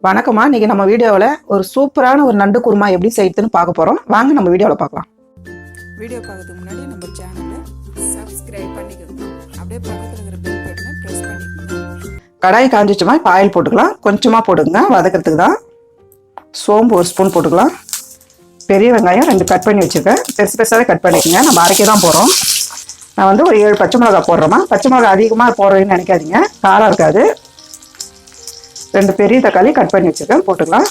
வணக்கம்மா. இன்னைக்கு நம்ம வீடியோவில் ஒரு சூப்பரான ஒரு நண்டு குருமா எப்படி செய்யுதுன்னு பார்க்க போகிறோம். வாங்க நம்ம வீடியோவில் பார்க்கலாம். வீடியோ பார்க்கறதுக்கு முன்னாடி நம்ம சேனலை சப்ஸ்கிரைப் பண்ணிக்கோங்க. அப்படியே பக்கத்தில் இருக்கிற பெல் பட்டனை ப்ரெஸ் பண்ணிக்கோங்க. கடாய் காஞ்சிச்சுமா, இப்போ ஆயில் போட்டுக்கலாம். கொஞ்சமாக போட்டுக்கங்க, வதக்கிறதுக்கு தான். சோம்பு 1 ஸ்பூன் போட்டுக்கலாம். பெரிய வெங்காயம் 2 கட் பண்ணி வச்சுருக்கேன். பெருசு பெருசாகவே கட் பண்ணிக்கோங்க. நம்ம அரைக்க தான் போகிறோம். நான் வந்து ஒரு 7 பச்சை மிளகா போடுறோமா. பச்சை மிளகா அதிகமாக போடுறேன்னு நினைக்காதீங்க, காரம் இருக்காது. 2 பெரிய தக்காளி கட் பண்ணி வச்சுருக்கேன், போட்டுக்கலாம்.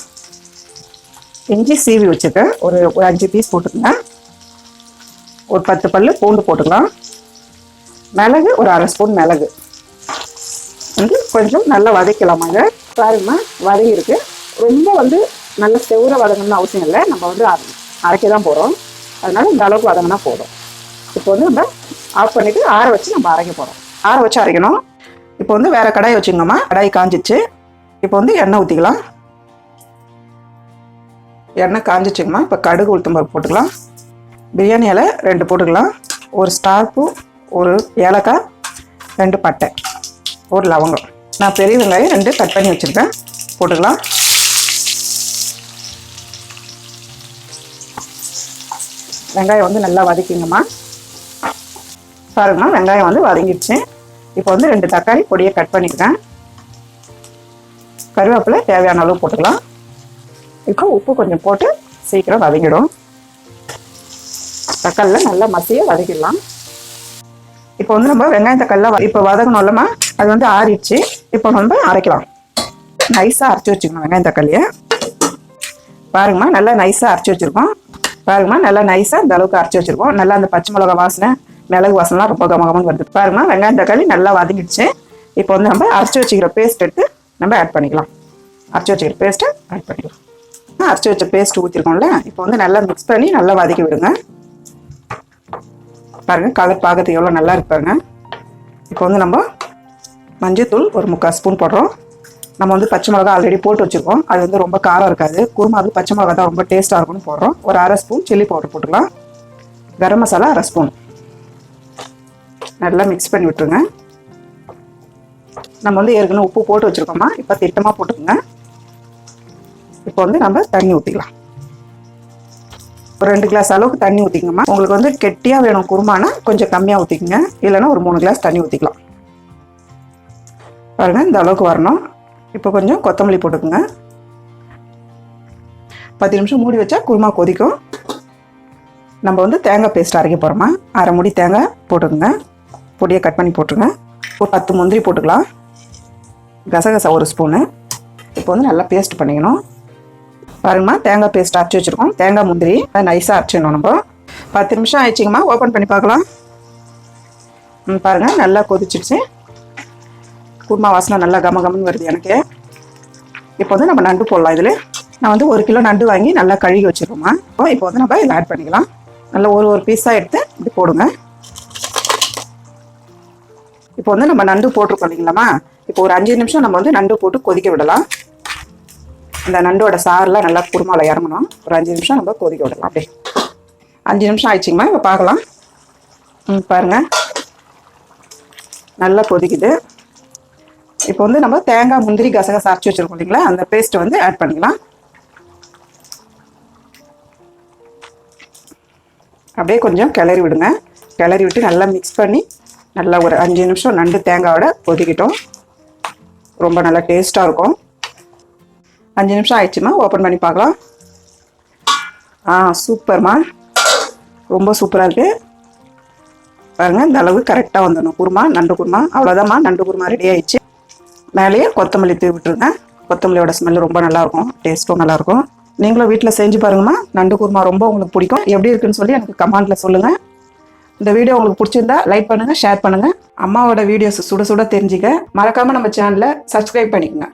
இஞ்சி சீவி வச்சுருக்கேன், ஒரு 5 பீஸ் போட்டுக்கங்க. ஒரு 10 பல்லு பூண்டு போட்டுக்கலாம். மிளகு ஒரு 1/2 ஸ்பூன் மிளகு வந்து கொஞ்சம் நல்லா வதக்கலாமா. இதை பாருங்கம்மா, வதங்கிருக்கு. ரொம்ப வந்து நல்ல செவர வதங்கணும்னு அவசியம் இல்லை. நம்ம வந்து அரைக்க தான் போகிறோம், அதனால இந்த அளவுக்கு வதங்கினா போதும். இப்போ வந்து நம்ம ஆஃப் பண்ணிவிட்டு ஆற வச்சு நம்ம அரைக்க போகிறோம். ஆற வச்சு அரைக்கணும். இப்போ வந்து வேறு கடாய் வச்சுக்கோங்கம்மா. கடாய் காஞ்சிச்சு. இப்போ வந்து எண்ணெய் ஊற்றிக்கலாம். எண்ணெய் காஞ்சிச்சுங்கம்மா. இப்போ கடுகு உளுத்தம்பருப்பு போட்டுக்கலாம். பிரியாணி இலை 2 போட்டுக்கலாம். ஒரு ஸ்டார் பூ, ஒரு ஏலக்காய், 2 பட்டை, ஒரு லவங்கம். நான் பெரிய வெங்காயம் 2 கட் பண்ணி வச்சுருக்கேன், போட்டுக்கலாம். வெங்காயம் வந்து நல்லா வதக்கிங்கம்மா. பாருங்கம்மா, வெங்காயம் வந்து வதங்கிடுச்சு. இப்போ வந்து 2 தக்காளி பொடியை கட் பண்ணிக்கிறேன். கருவேப்பிலை தேவையான அளவு போட்டுக்கலாம். இப்போ உப்பு கொஞ்சம் போட்டு சீக்கிரம் வதங்கிடும். தக்காளியில் நல்லா மசிய வதக்கிடலாம். இப்போ வந்து நம்ம வெங்காயம் தக்காளிலாம் இப்போ வதங்கணும் இல்லைம்மா, அது வந்து ஆறிடுச்சு. இப்போ நம்ம அரைக்கலாம். நைஸாக அரைச்சி வச்சுக்கணும் வெங்காயம் தக்காளியை. பாருங்கம்மா, நல்லா நைஸாக அரைச்சி வச்சுருக்கோம். பாருங்கம்மா, நல்லா நைஸாக இந்த அளவுக்கு அரைச்சி வச்சுருக்கோம். நல்லா அந்த பச்சை மிளகா வாசனை, மிளகு வாசனைலாம் ரொம்ப கமகமன்னு வருது. பாருங்கம்மா, வெங்காயம் தக்காளி நல்லா வதங்கிடுச்சு. இப்போ வந்து நம்ம அரைச்சி வச்சுக்கிற பேஸ்ட் எடுத்து நம்ம ஆட் பண்ணிக்கலாம். அரைச்சி வச்சுக்கிற பேஸ்ட்டை ஆட் பண்ணிக்கலாம். அரைச்சி வச்ச பேஸ்ட் ஊற்றிருக்கோம்ல, இப்போ வந்து நல்லா மிக்ஸ் பண்ணி நல்லா வதக்கி விடுங்க. பாருங்கள், கலர் பார்க்கறதுக்கு எவ்வளோ நல்லா இருக்கு பாருங்க. இப்போ வந்து நம்ம மஞ்சள்தூள் ஒரு 3/4 ஸ்பூன் போடுறோம். நம்ம வந்து பச்சை மிளகா ஆல்ரெடி போட்டு வச்சுருக்கோம், அது வந்து ரொம்ப காரம் இருக்காது. குருமாவுக்கு பச்சை மிளகா தான் ரொம்ப டேஸ்ட்டாக இருக்கும்னு போடுறோம். ஒரு 1/2 ஸ்பூன் சில்லி பவுடர் போட்டுக்கலாம். கரம் மசாலா 1/2 ஸ்பூன். நல்லா மிக்ஸ் பண்ணி விட்டுருங்க. நம்ம வந்து ஏற்கனவே உப்பு போட்டு வச்சுருக்கோமா, இப்போ திட்டமாக போட்டுக்கோங்க. இப்போ வந்து நம்ம தண்ணி ஊற்றிக்கலாம். ஒரு 2 கிளாஸ் அளவுக்கு தண்ணி ஊற்றிக்கோங்கம்மா. உங்களுக்கு வந்து கெட்டியாக வேணும் குருமானா கொஞ்சம் கம்மியாக ஊற்றிக்கோங்க, இல்லைன்னா ஒரு 3 கிளாஸ் தண்ணி ஊற்றிக்கலாம். பாருங்கள், இந்த அளவுக்கு வரணும். இப்போ கொஞ்சம் கொத்தமல்லி போட்டுக்கோங்க. 10 நிமிஷம் மூடி வச்சா குருமா கொதிக்கும். நம்ம வந்து தேங்காய் பேஸ்ட் அரைக்க போகிறோமா. 1/2 மூடி தேங்காய் போட்டுக்கோங்க, பொடியை கட் பண்ணி போட்டுருங்க. ஒரு 10 முந்திரி போட்டுக்கலாம். கசகசா 1 ஸ்பூனு. இப்போ வந்து நல்லா பேஸ்ட் பண்ணிக்கணும். பாருங்கம்மா, தேங்காய் பேஸ்ட் அரைச்சி வச்சுருக்கோம். தேங்காய் முந்திரி நைஸாக அரைச்சிடணும். நம்ம 10 நிமிஷம் ஆயிடுச்சிங்கம்மா. ஓப்பன் பண்ணி பார்க்கலாம். பாருங்கள், நல்லா கொதிச்சிடுச்சு. குருமா வாசனை நல்லா கமகமன்னு வருது எனக்கு. இப்போ வந்து நம்ம நண்டு போடலாம். இதில் நான் வந்து 1 கிலோ நண்டு வாங்கி நல்லா கழுகி வச்சுருக்கோம்மா. இப்போ வந்து நம்ம இதில் ஆட் பண்ணிக்கலாம். நல்லா ஒரு பீஸாக எடுத்து இப்படி போடுங்க. இப்போ வந்து நம்ம நண்டு போட்டிருக்கோம் இல்லைங்களாம்மா. இப்போ ஒரு 5 நிமிஷம் நம்ம வந்து நண்டு போட்டு கொதிக்க விடலாம். இந்த நண்டோட சாரெலாம் நல்லா குருமாவில் இறங்கணும். ஒரு 5 நிமிஷம் நம்ம கொதிக்க விடலாம். அப்படியே 5 நிமிஷம் ஆயிடுச்சிங்கம்மா. இப்போ பார்க்கலாம். பாருங்கள், நல்லா கொதிக்குது. இப்போ வந்து நம்ம தேங்காய் முந்திரி கசகசா அரைச்சி வச்சுருக்கோம் இல்லைங்களா, அந்த பேஸ்ட்டை வந்து ஆட் பண்ணிக்கலாம். அப்படியே கொஞ்சம் கிளறி விடுங்க. கிளறி விட்டு நல்லா மிக்ஸ் பண்ணி நல்லா ஒரு 5 நிமிஷம் நண்டு தேங்காயோட கொதிக்கிட்டோம். ரொம்ப நல்லா டேஸ்ட்டாக இருக்கும். 5 நிமிஷம் ஆயிடுச்சுமா. ஓப்பன் பண்ணி பார்க்கலாம். சூப்பர்மா, ரொம்ப சூப்பராக இருக்குது. பாருங்கள், இந்த அளவு கரெக்டாக வந்துடணும் குருமா, நண்டு குருமா. அவ்வளோதாம்மா, நண்டு குருமா ரெடி ஆயிடுச்சு. மேலேயே கொத்தமல்லி தூவி விட்டுருங்க. கொத்தமல்லியோட ஸ்மெல் ரொம்ப நல்லாயிருக்கும், டேஸ்ட்டும் நல்லாயிருக்கும். நீங்களும் வீட்டில் செஞ்சு பாருங்கம்மா. நண்டு குருமா ரொம்ப உங்களுக்கு பிடிக்கும். எப்படி இருக்குன்னு சொல்லி எனக்கு கமெண்ட்டில் சொல்லுங்கள். இந்த வீடியோ உங்களுக்கு பிடிச்சிருந்தா லைக் பண்ணுங்கள், ஷேர் பண்ணுங்கள். அம்மாவோட வீடியோஸ் சுட சுட தெரிஞ்சுக்க மறக்காமல் நம்ம சேனலை சப்ஸ்கிரைப் பண்ணிக்கோங்க.